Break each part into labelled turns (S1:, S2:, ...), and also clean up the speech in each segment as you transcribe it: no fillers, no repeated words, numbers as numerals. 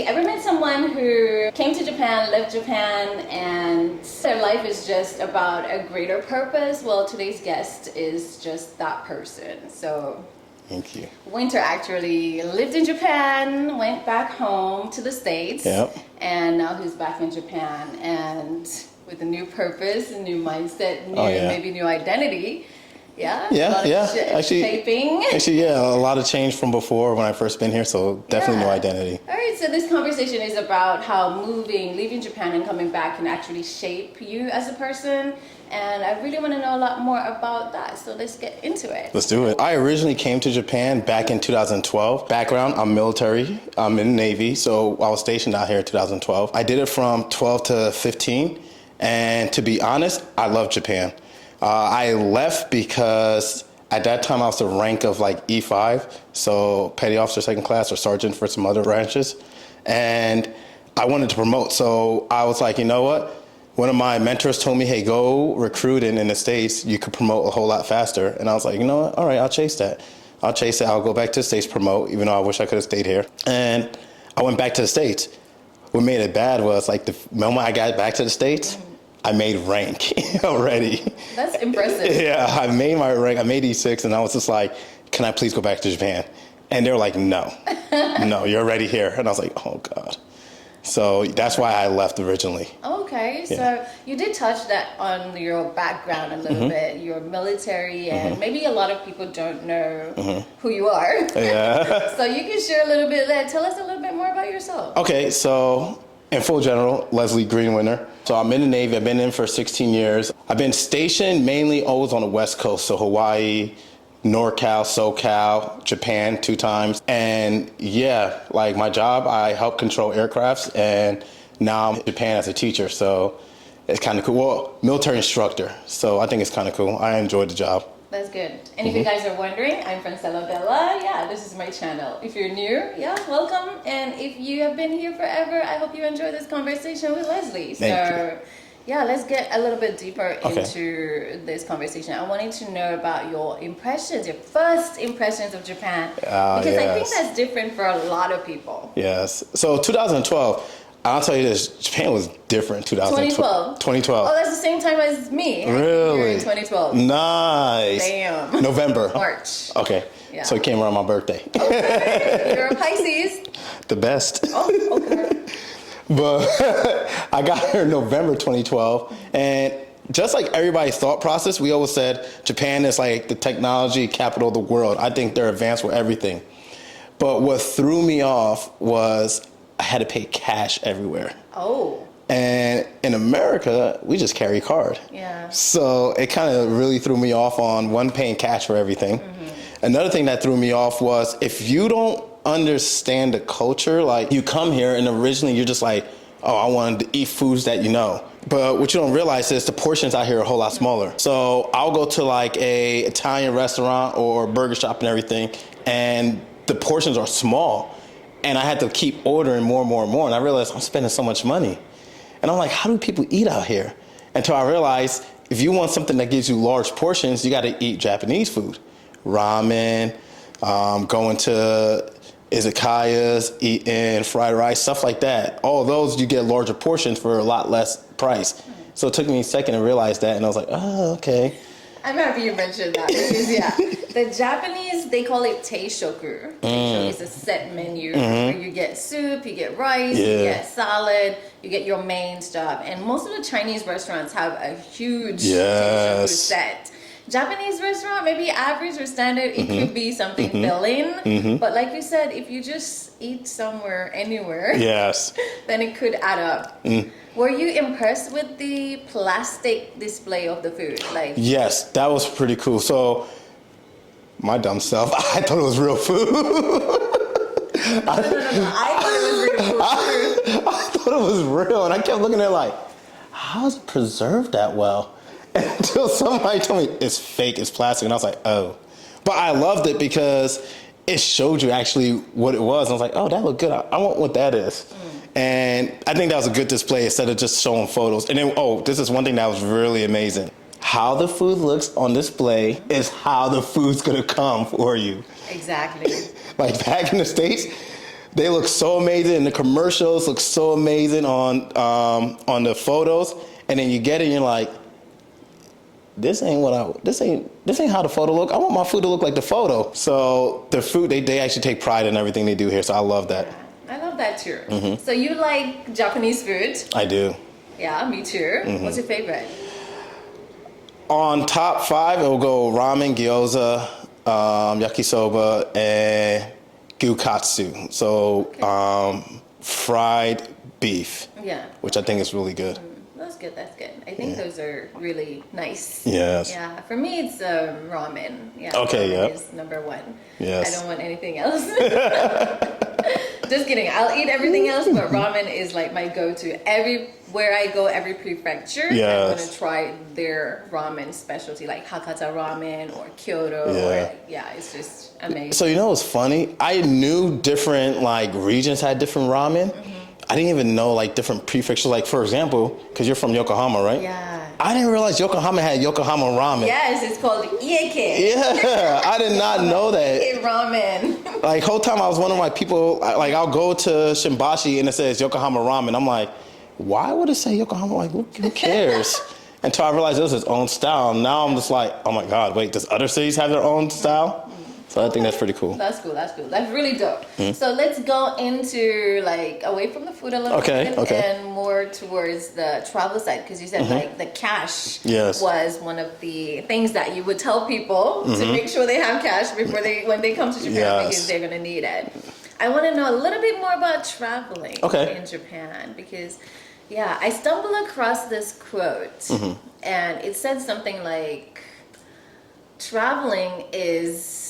S1: Ever met someone who came to Japan, left Japan, and their life is just about a greater purpose? Well, today's guest is just that person. So,
S2: thank you.
S1: Wynter actually lived in Japan, went back home to the States,
S2: Yep.
S1: and now he's back in Japan and with a new purpose, a new mindset, maybe new identity. Yeah, shaping.
S2: Actually, yeah, a lot of change from before when I first been here, so definitely new identity.
S1: All right, so this conversation is about how leaving Japan and coming back can actually shape you as a person, and I really want to know a lot more about that, so let's get into it.
S2: Let's do it. I originally came to Japan back in 2012. Background, I'm military, I'm in the Navy, so I was stationed out here in 2012. I did it from 12 to 15, and to be honest, I love Japan. I left because at that time I was the rank of like E5, so petty officer second class or sergeant for some other branches, and I wanted to promote. So I was like, you know what? One of my mentors told me, hey, go recruit in the States. You could promote a whole lot faster. And I was like, you know what? All right, I'll chase that. I'll go back to the States, promote, even though I wish I could have stayed here. And I went back to the States. What made it bad was like the moment I got back to the States, I made rank already.
S1: That's impressive.
S2: Yeah, I made my rank. I made E6, and I was just like, can I please go back to Japan? And they were like, no, no, you're already here. And I was like, oh, God. So that's why I left originally.
S1: Okay, so you did touch that on your background a little bit. You're military, and maybe a lot of people don't know who you are.
S2: Yeah.
S1: So you can share a little bit there. Tell us a little bit more about yourself.
S2: Okay, so in full general, Leslie Greene-Wynter. So I'm in the Navy. I've been in for 16 years. I've been stationed mainly always on the West Coast, so Hawaii, NorCal, SoCal, Japan 2 times. And yeah, like my job, I help control aircrafts, and now I'm in Japan as a teacher, so it's kind of cool. Well, military instructor, so I think it's kind of cool. I enjoyed the job.
S1: That's good. And if you guys are wondering, I'm Francella. Yeah, this is my channel. If you're new, welcome. And if you have been here forever, I hope you enjoy this conversation with Leslie.
S2: Thank you.
S1: Yeah, let's get a little bit deeper into this conversation. I wanted to know about your impressions, your first impressions of Japan. Because I think that's different for a lot of people.
S2: Yes. So 2012, I'll tell you this, Japan was different in 2012. 2012.
S1: Oh, that's the same time as me.
S2: Really?
S1: You're in 2012.
S2: Nice.
S1: Damn.
S2: November.
S1: March.
S2: Okay.
S1: Yeah.
S2: So it came around my birthday.
S1: Okay. You're a Pisces.
S2: The best.
S1: Oh, okay.
S2: But I got here in November 2012, and just like everybody's thought process, we always said Japan is like the technology capital of the world. I think they're advanced with everything. But what threw me off was I had to pay cash everywhere.
S1: Oh.
S2: And in America, we just carry card.
S1: Yeah.
S2: So it kind of really threw me off on one, paying cash for everything. Another thing that threw me off was if you don't understand the culture, like you come here and originally you're just like, oh, I wanted to eat foods that you know. But what you don't realize is the portions out here are a whole lot smaller. So I'll go to like a Italian restaurant or burger shop and everything, and the portions are small. And I had to keep ordering more and more and more. And I realized I'm spending so much money. And I'm like, how do people eat out here? Until I realized if you want something that gives you large portions, you got to eat Japanese food. Ramen, going to izakayas, eating fried rice, stuff like that. All of those, you get larger portions for a lot less price. So it took me a second to realize that, and I was like, oh, okay.
S1: I'm happy you mentioned that because, the Japanese, they call it teishoku. Teishoku is a set menu where you get soup, you get rice, you get salad, you get your main stuff. And most of the Chinese restaurants have a huge teishoku set. Japanese restaurant, maybe average or standard, it could be something filling. But like you said, if you just eat somewhere, anywhere, then it could add up. Were you impressed with the plastic display of the food?
S2: Yes, that was pretty cool. So, my dumb self, I thought it was real food.
S1: No. I thought it was real food.
S2: I thought it was real, and I kept looking at it like, how is it preserved that well? Until somebody told me it's fake, it's plastic, and I was like, oh. But I loved it because it showed you actually what it was. And I was like, oh, that looked good. I want what that is. And I think that was a good display instead of just showing photos. And then, this is one thing that was really amazing. How the food looks on display is how the food's gonna come for you.
S1: Exactly.
S2: Like back in the States, They look so amazing. And the commercials look so amazing on the photos. And then you get it and you're like, this ain't how the photo look. I want my food to look like the photo. So the food, they actually take pride in everything they do here. So I love that.
S1: I love that too. So you like Japanese food?
S2: I do.
S1: Yeah, me too. What's your favorite?
S2: On top 5, it will go ramen, gyoza, yakisoba, and gyukatsu. So fried beef. Yeah. Which I think is really good.
S1: That's good. That's good. I think those are really nice.
S2: Yes.
S1: Yeah. For me, it's ramen. Yeah.
S2: Okay.
S1: Ramen is number 1.
S2: Yes.
S1: I don't want anything else. Just kidding. I'll eat everything else, but ramen is like my go-to. Everywhere I go, every prefecture, I'm gonna try their ramen specialty, like Hakata ramen or Kyoto. It's just amazing.
S2: So you know what's funny? I knew different regions had different ramen. I didn't even know different prefectures. Like for example, because you're from Yokohama, right?
S1: Yeah.
S2: I didn't realize Yokohama had Yokohama ramen.
S1: Yes, it's called iekke.
S2: Yeah, I did not know that.
S1: Iekke ramen.
S2: Whole time I was wondering why people I'll go to Shimbashi and it says Yokohama ramen. I'm like, why would it say Yokohama? Who cares? Until I realized it was its own style. Now I'm just like, oh my God, wait, does other cities have their own style? So I think that's pretty cool.
S1: That's cool. That's really dope. So let's go into away from the food a little bit and more towards the travel side, because you said the cash was one of the things that you would tell people to make sure they have cash before when they come to Japan because they're gonna need it. I want to know a little bit more about traveling in Japan because I stumbled across this quote and it said something like, traveling is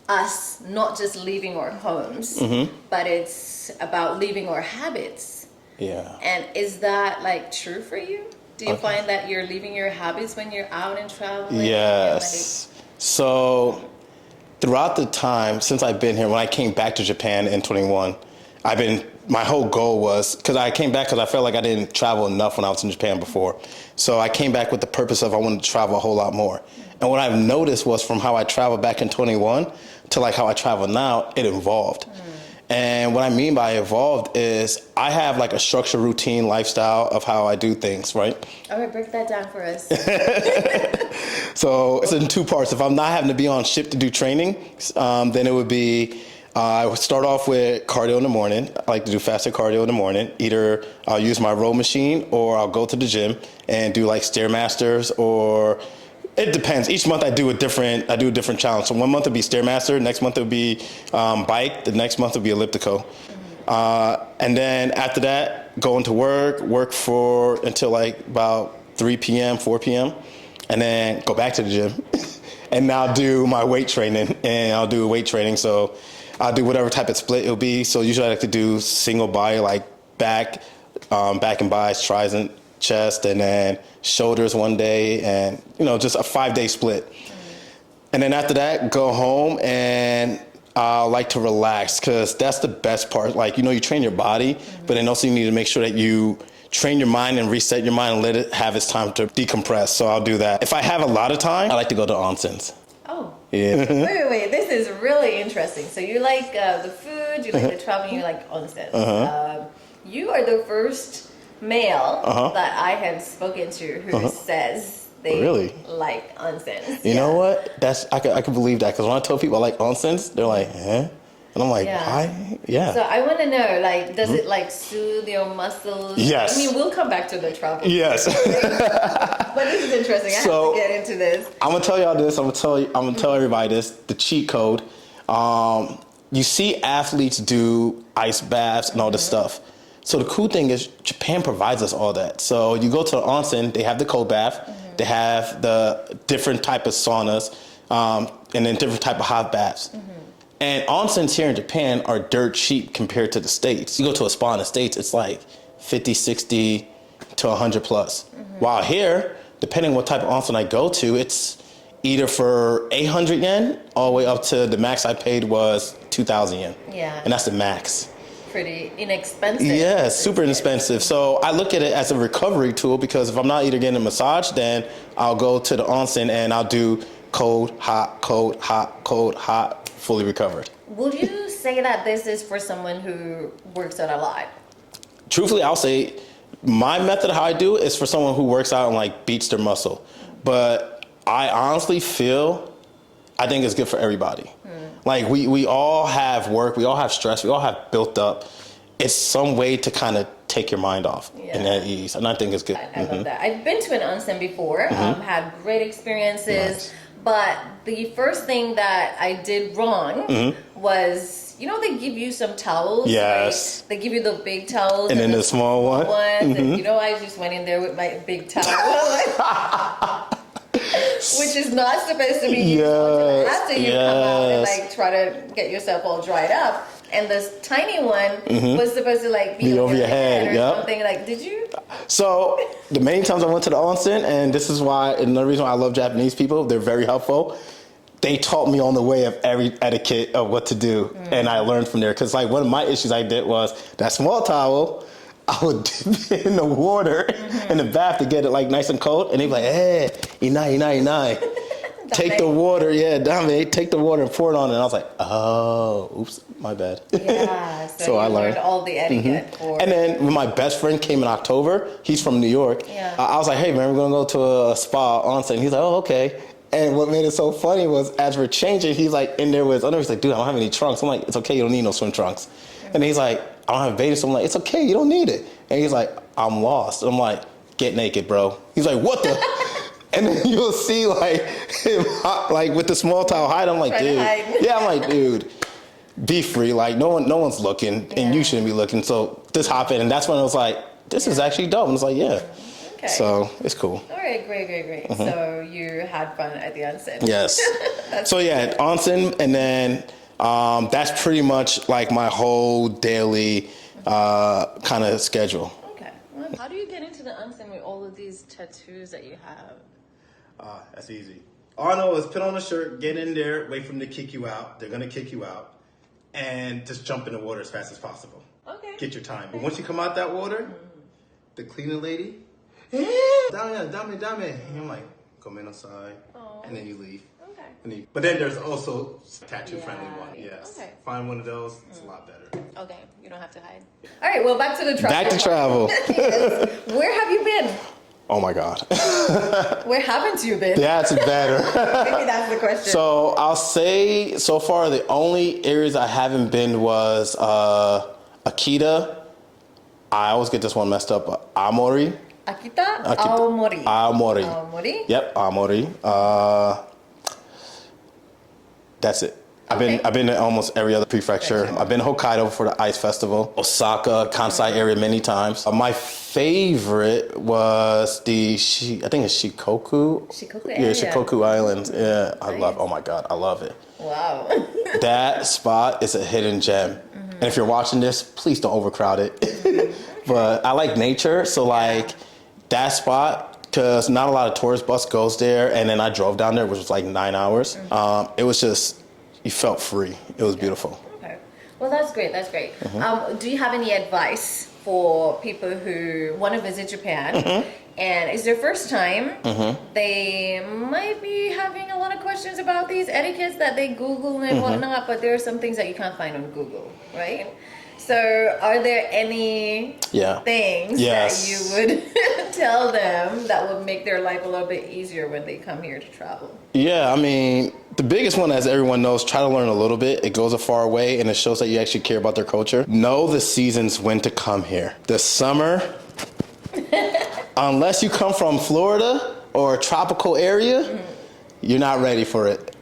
S1: us not just leaving our homes, but it's about leaving our habits. Yeah. And is that true for you? Do you find that you're leaving your habits when you're out and traveling?
S2: Yes. So throughout the time since I've been here, when I came back to Japan in 21, my whole goal was, because I came back because I felt like I didn't travel enough when I was in Japan before. So I came back with the purpose of I wanted to travel a whole lot more. And what I've noticed was from how I traveled back in 21 to how I travel now, it evolved. And what I mean by evolved is I have a structured routine lifestyle of how I do things, right?
S1: All right, break that down for us.
S2: So it's in 2 parts. If I'm not having to be on ship to do training, then it would be, I would start off with cardio in the morning. I like to do fasted cardio in the morning. Either I'll use my row machine or I'll go to the gym and do Stairmasters, or it depends. Each month I do a different challenge. So 1 month would be Stairmaster, next month it would be bike, the next month would be elliptical. And then after that, go into work for until about 3 p.m., 4 p.m., and then go back to the gym. And now do my weight training, and I'll do weight training. So I'll do whatever type of split it'll be. So usually I like to do single body, back and biceps, tries and chest, and then shoulders one day, and just a 5-day split. And then after that, go home, and I like to relax, because that's the best part. You train your body, but then also you need to make sure that you train your mind and reset your mind and let it have its time to decompress. So I'll do that. If I have a lot of time, I like to go to onsens.
S1: Oh.
S2: Yeah.
S1: Wait. This is really interesting. So you like the food, you like the traveling, you like onsens. You are the first male that I have spoken to who says they like onsens.
S2: You know what? I can believe that, because when I tell people I like onsens, they're like, eh? And I'm like, why? Yeah.
S1: So I want to know, does it soothe your muscles?
S2: Yes.
S1: I mean, we'll come back to the travel.
S2: Yes.
S1: But this is interesting. I have to get into this.
S2: I'm gonna tell y'all this. I'm gonna tell everybody this. The cheat code. You see athletes do ice baths and all this stuff. So the cool thing is Japan provides us all that. So you go to the onsen, they have the cold bath, they have the different type of saunas, and then different type of hot baths. And onsens here in Japan are dirt cheap compared to the States. You go to a spa in the States, it's 50, 60 to 100 plus. While here, depending on what type of onsen I go to, it's either for 800 yen all the way up to the max I paid was 2,000 yen. Yeah. And that's the max.
S1: Pretty inexpensive.
S2: Yeah, super inexpensive. So I look at it as a recovery tool, because if I'm not either getting a massage, then I'll go to the onsen and I'll do cold, hot, fully recovered.
S1: Would you say that this is for someone who works out a lot?
S2: Truthfully, I'll say my method of how I do it is for someone who works out and like beats their muscle. But I honestly feel, I think it's good for everybody. Like we all have work, we all have stress, we all have built up. It's some way to kind of take your mind off and at ease. And I think it's good.
S1: I love that. I've been to an onsen before, had great experiences. But the first thing that I did wrong was, you know, they give you some towels.
S2: Yes.
S1: Right? They give you the big towels.
S2: And then the small one.
S1: And, you know, I just went in there with my big towel. Which is not supposed to be used until after you come out and like try to get yourself all dried up. And this tiny one was supposed to like be over your head or something. Like, did you?
S2: So the many times I went to the onsen, and this is why another reason why I love Japanese people, they're very helpful. They taught me on the way of every etiquette of what to do, and I learned from there. Because like one of my issues I did was that small towel, I would dip it in the water in the bath to get it like nice and cold, and they'd be like, "Hey, inai." Take the water, dame, take the water and pour it on it. And I was like, oh, oops, my bad.
S1: Yeah, so I learned all the etiquette.
S2: And then when my best friend came in October, he's from New York. I was like, hey, man, we're going to go to a spa onsen. He's like, oh, okay. And what made it so funny was as we're changing, he's like in there with his underwear. He's like, dude, I don't have any trunks. I'm like, it's okay, you don't need no swim trunks. And he's like, I don't have a bathing suit. I'm like, it's okay, you don't need it. And he's like, I'm lost. I'm like, get naked, bro. He's like, what the? And then you'll see like him like with the small towel hide. I'm like, dude. I'm like, dude, be free. Like no one's looking, and you shouldn't be looking. So this happened, and that's when I was like, this is actually dope. And it's like, okay. So it's cool.
S1: All right, great. So you had fun at the onsen.
S2: Yes. So onsen, and then that's pretty much like my whole daily kind of schedule.
S1: Okay. Well, how do you get into the onsen with all of these tattoos that you have?
S2: That's easy. All I know is put on a shirt, get in there, wait for them to kick you out. They're going to kick you out. And just jump in the water as fast as possible. Okay. Get your time. But once you come out that water, the cleaning lady, dame. And you're like, come inside. And then you leave. Okay. But then there's also tattoo-friendly one. Yes. Okay. Find one of those. It's a lot better.
S1: Okay. You don't have to hide. All right. Well, back to the travel.
S2: Back to travel.
S1: Yes. Where have you been?
S2: Oh my God.
S1: Where haven't you been?
S2: That's better.
S1: Maybe that's the question.
S2: So I'll say so far the only areas I haven't been was Akita. I always get this one messed up. Aomori.
S1: Akita? Aomori.
S2: Aomori. Yep, Aomori. That's it. I've been to almost every other prefecture. I've been to Hokkaido for the ice festival, Osaka, Kansai area many times. My favorite was I think it's Shikoku.
S1: Shikoku area.
S2: Yeah, Shikoku Islands. Yeah, I love. Oh my God, I love it.
S1: Wow.
S2: That spot is a hidden gem. And if you're watching this, please don't overcrowd it. But I like nature, so like that spot, because not a lot of tourist bus goes there. And then I drove down there, which was like 9 hours. It was just. You felt free. It was beautiful.
S1: Okay. Well, that's great. Do you have any advice for people who want to visit Japan and it's their first time? They might be having a lot of questions about these etiquettes that they Google and whatnot, but there are some things that you can't find on Google, right? So are there any things that you would tell them that would make their life a little bit easier when they come here to travel?
S2: Yeah, I mean, the biggest one, as everyone knows, try to learn a little bit. It goes a far way, and it shows that you actually care about their culture. Know the seasons when to come here. The summer, unless you come from Florida or a tropical area, you're not ready for it.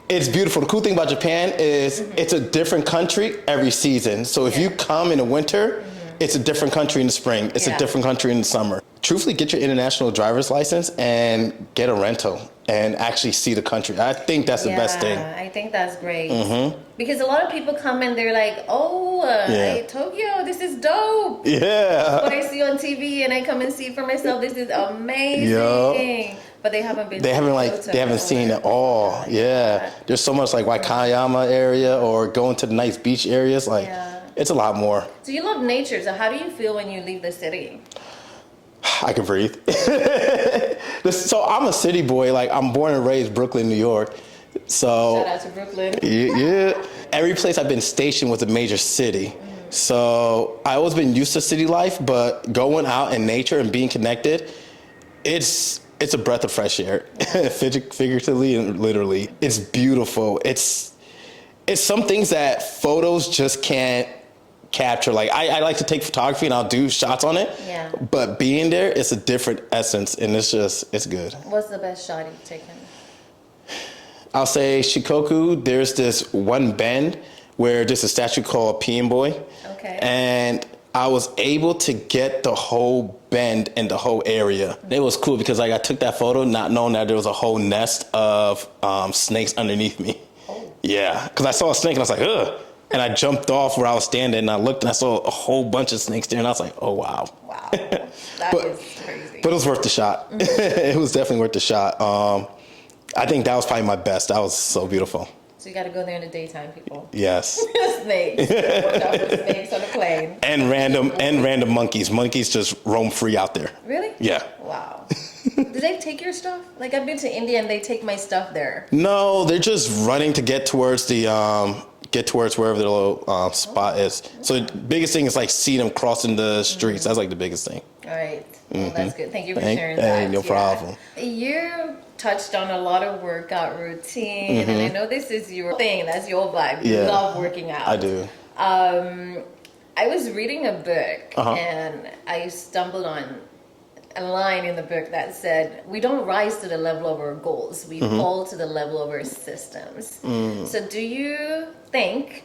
S2: It's beautiful. The cool thing about Japan is it's a different country every season. So if you come in the winter, it's a different country in the spring. It's a different country in the summer. Truthfully, get your international driver's license and get a rental and actually see the country. I think that's the best thing.
S1: I think that's great. Because a lot of people come and they're like, Tokyo, this is dope. Yeah. What I see on TV and I come and see for myself, this is amazing. But they haven't been. They
S2: haven't seen it all. Yeah. There's so much like Wakayama area or going to the nice beach areas. Like, it's a lot more.
S1: So you love nature. So how do you feel when you leave the city?
S2: I can breathe. So I'm a city boy. Like, I'm born and raised Brooklyn, New York. So
S1: Shout out to Brooklyn.
S2: yeah, every place I've been stationed was a major city. So I always been used to city life, but going out in nature and being connected, it's a breath of fresh air, figuratively and literally. It's beautiful. It's some things that photos just can't capture. Like I like to take photography and I'll do shots on it.
S1: Yeah.
S2: But being there, it's a different essence, and it's good.
S1: What's the best shot you've taken?
S2: I'll say Shikoku, there's this one bend where there's a statue called Peeing Boy.
S1: Okay.
S2: And I was able to get the whole bend and the whole area. It was cool because like I took that photo not knowing that there was a whole nest of snakes underneath me.
S1: Oh.
S2: Yeah, because I saw a snake and I was like, ugh. And I jumped off where I was standing and I looked and I saw a whole bunch of snakes there and I was like, oh, wow.
S1: Wow. That is crazy.
S2: But it was worth the shot. It was definitely worth the shot. I think that was probably my best. That was so beautiful.
S1: So you got to go there in the daytime, people.
S2: Yes.
S1: Snakes. Watch out for snakes on the plane.
S2: And random monkeys. Monkeys just roam free out there.
S1: Really?
S2: Yeah.
S1: Wow. Do they take your stuff? Like I've been to India and they take my stuff there.
S2: No, they're just running to get towards wherever the little spot is. So the biggest thing is like see them crossing the streets. That's like the biggest thing.
S1: All right. Well, that's good. Thank you for sharing
S2: Hey,
S1: that.
S2: no problem.
S1: You touched on a lot of workout routine, and I know this is your thing. That's your vibe. You love working out.
S2: I do.
S1: I was reading a book, and I stumbled on a line in the book that said, we don't rise to the level of our goals. We fall to the level of our systems. So do you think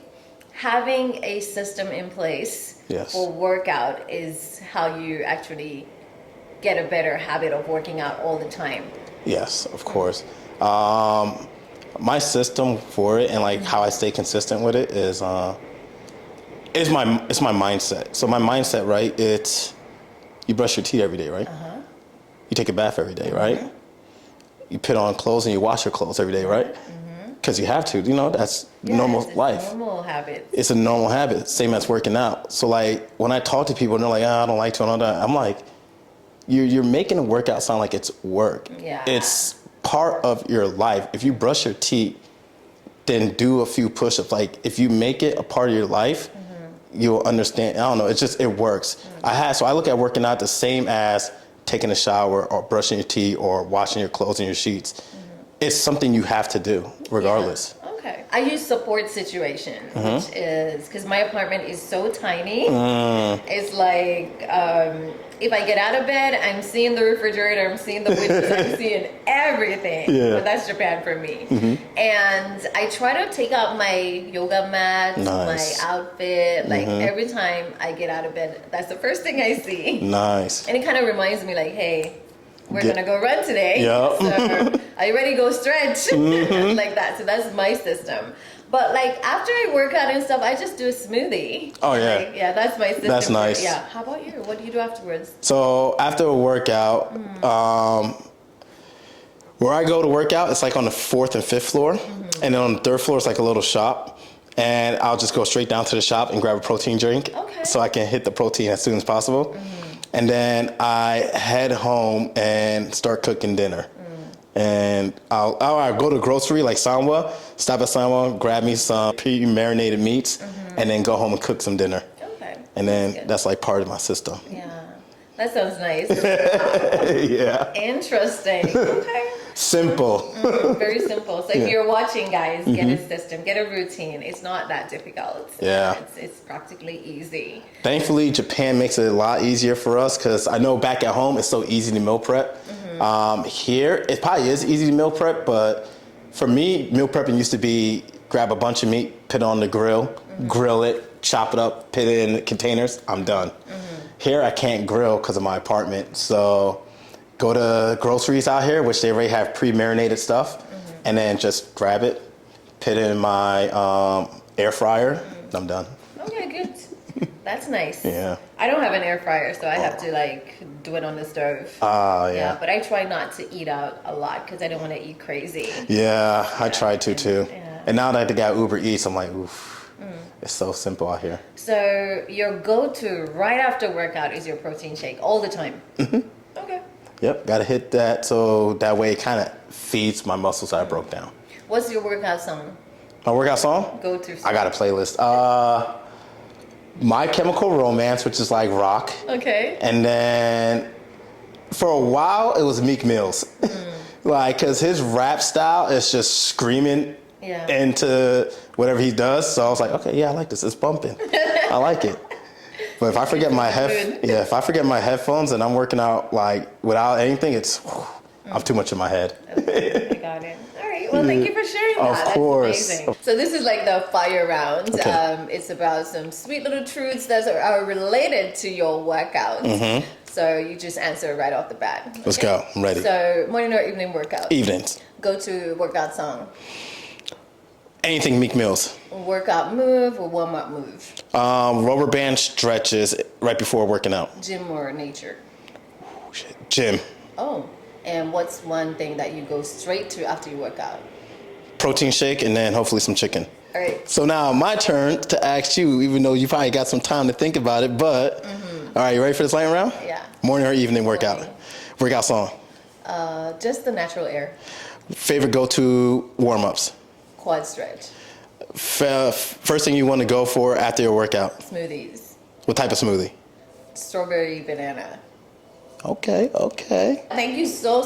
S1: having a system in place for workout is how you actually get a better habit of working out all the time?
S2: Yes, of course. My system for it and like how I stay consistent with it is it's my mindset. So my mindset, right? It's you brush your teeth every day, right? You take a bath every day, right? You put on clothes and you wash your clothes every day, right? Because you have to. You know, that's normal life.
S1: It's a normal habit.
S2: It's a normal habit, same as working out. So like when I talk to people and they're like, I don't like to and all that, I'm like, you're making a workout sound like it's work.
S1: Yeah.
S2: It's part of your life. If you brush your teeth, then do a few push-ups. Like if you make it a part of your life, you'll understand. I don't know. It's just, it works. So I look at working out the same as taking a shower or brushing your teeth or washing your clothes and your sheets. It's something you have to do regardless.
S1: Yeah. Okay. I use support situation, which is because my apartment is so tiny. It's like if I get out of bed, I'm seeing the refrigerator, I'm seeing the windows, I'm seeing everything.
S2: Yeah.
S1: But that's Japan for me. And I try to take out my yoga mat, my outfit. Like every time I get out of bed, that's the first thing I see.
S2: Nice.
S1: And it kind of reminds me like, hey, we're gonna go run today.
S2: Yep.
S1: So are you ready to go stretch? Like that. So that's my system. But like after I work out and stuff, I just do a smoothie.
S2: Oh yeah.
S1: Like, yeah, that's my system.
S2: That's nice.
S1: Yeah. How about you? What do you do afterwards?
S2: So after a workout, where I go to work out, it's like on the 4th and 5th floor. And then on the 3rd floor, it's like a little shop. And I'll just go straight down to the shop and grab a protein drink.
S1: Okay.
S2: So I can hit the protein as soon as possible. And then I head home and start cooking dinner. And I'll go to the grocery like Sanwa, stop at Sanwa, grab me some pre-marinated meats, and then go home and cook some dinner.
S1: Okay.
S2: And then that's like part of my system.
S1: Yeah. That sounds nice.
S2: Yeah.
S1: Interesting. Okay.
S2: Simple.
S1: Very simple. So if you're watching, guys, get a system, get a routine. It's not that difficult.
S2: Yeah.
S1: It's practically easy.
S2: Thankfully, Japan makes it a lot easier for us because I know back at home it's so easy to meal prep. Here, it probably is easy to meal prep, but for me, meal prepping used to be grab a bunch of meat, put it on the grill, grill it, chop it up, put it in containers, I'm done. Here, I can't grill because of my apartment, so go to groceries out here, which they already have pre-marinated stuff, and then just grab it, put it in my air fryer, I'm done.
S1: Okay, good. That's nice.
S2: Yeah.
S1: I don't have an air fryer, so I have to like do it on the stove.
S2: Yeah.
S1: But I try not to eat out a lot because I don't want to eat crazy.
S2: Yeah, I try to too.
S1: Yeah.
S2: And now that I got Uber Eats, I'm like, oof, it's so simple out here.
S1: So your go-to right after workout is your protein shake all the time? Okay.
S2: Yep, gotta hit that so that way it kind of feeds my muscles that I broke down.
S1: What's your workout song?
S2: My workout song?
S1: Go to.
S2: I got a playlist. My Chemical Romance, which is like rock.
S1: Okay.
S2: And then for a while, it was Meek Mill's. Like, because his rap style is just screaming into whatever he does. So I was like, okay, yeah, I like this. It's bumping. I like it. But if I forget my if I forget my headphones and I'm working out like without anything, I'm too much in my head.
S1: Okay, I got it. All right. Well, thank you for sharing that.
S2: Of course.
S1: That's amazing. So this is like the fire round.
S2: Okay.
S1: It's about some sweet little truths that are related to your workout. Mm-hmm. So you just answer right off the bat. Okay?
S2: Let's go. I'm ready.
S1: So morning or evening workout?
S2: Evenings.
S1: Go to workout song.
S2: Anything Meek Mill's.
S1: Workout move or warm up move?
S2: Rubber band stretches right before working out.
S1: Gym or nature?
S2: Gym.
S1: Oh, and what's one thing that you go straight to after you work out?
S2: Protein shake and then hopefully some chicken.
S1: All right.
S2: So now my turn to ask you, even though you probably got some time to think about it, but all right, you ready for this lightning round?
S1: Yeah.
S2: Morning or evening workout? Workout song.
S1: Just the natural air.
S2: Favorite go-to warm-ups?
S1: Quad stretch.
S2: First thing you want to go for after your workout?
S1: Smoothies.
S2: What type of smoothie?
S1: Strawberry banana.
S2: Okay.
S1: Thank you so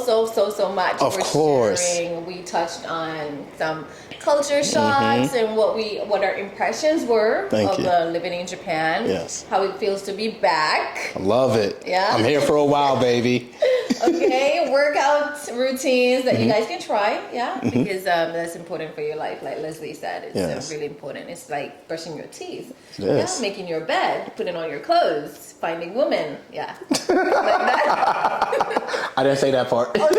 S1: much
S2: Of
S1: for
S2: course.
S1: sharing. We touched on some culture shocks and what our impressions were of living in Japan.
S2: Yes.
S1: How it feels to be back.
S2: I love it.
S1: Yeah.
S2: I'm here for a while, baby.
S1: Okay, workout routines that you guys can try, because that's important for your life. Like Leslie said, it's really important. It's like brushing your teeth, making your bed, putting on your clothes, finding women, like that.
S2: I didn't say that part.
S1: But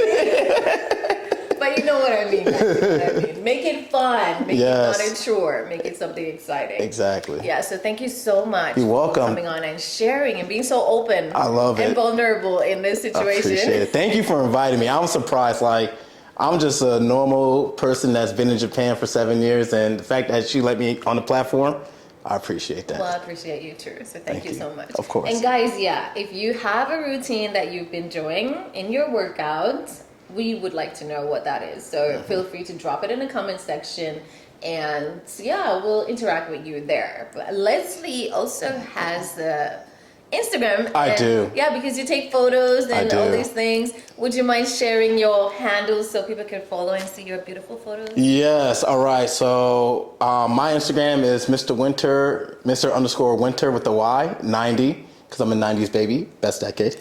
S1: you know what I mean. Make it fun. Make it not a chore. Make it something exciting.
S2: Exactly.
S1: Yeah, so thank you so much
S2: You're welcome.
S1: for coming on and sharing and being so open.
S2: I love it.
S1: And vulnerable in this situation.
S2: I appreciate it. Thank you for inviting me. I'm surprised. Like, I'm just a normal person that's been in Japan for 7 years, and the fact that you let me on the platform, I appreciate that.
S1: Well, I appreciate you too. So thank you so much.
S2: Of course.
S1: And guys, if you have a routine that you've been doing in your workouts, we would like to know what that is. So feel free to drop it in the comment section, and we'll interact with you there. But Leslie also has the Instagram.
S2: I do.
S1: Yeah, because you take photos and all these things. Would you mind sharing your handles so people can follow and see your beautiful photos? Yes.
S2: All right. So my Instagram is Mr. Wynter, Mr._Winter with the Y, 90, because I'm a 90s baby. Best decade.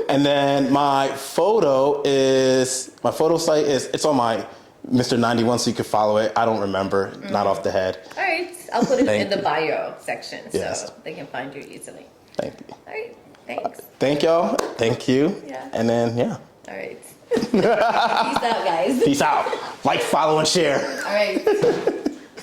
S2: And then my photo site it's on my Mr. 91, so you can follow it. I don't remember, not off the head.
S1: All right, I'll put it in the bio section so they can find you easily.
S2: Thank you.
S1: All right, thanks.
S2: Thank y'all. Thank you.
S1: Yeah.
S2: And then,
S1: All right. Peace out, guys.
S2: Peace out. Like, follow, and share.
S1: All right.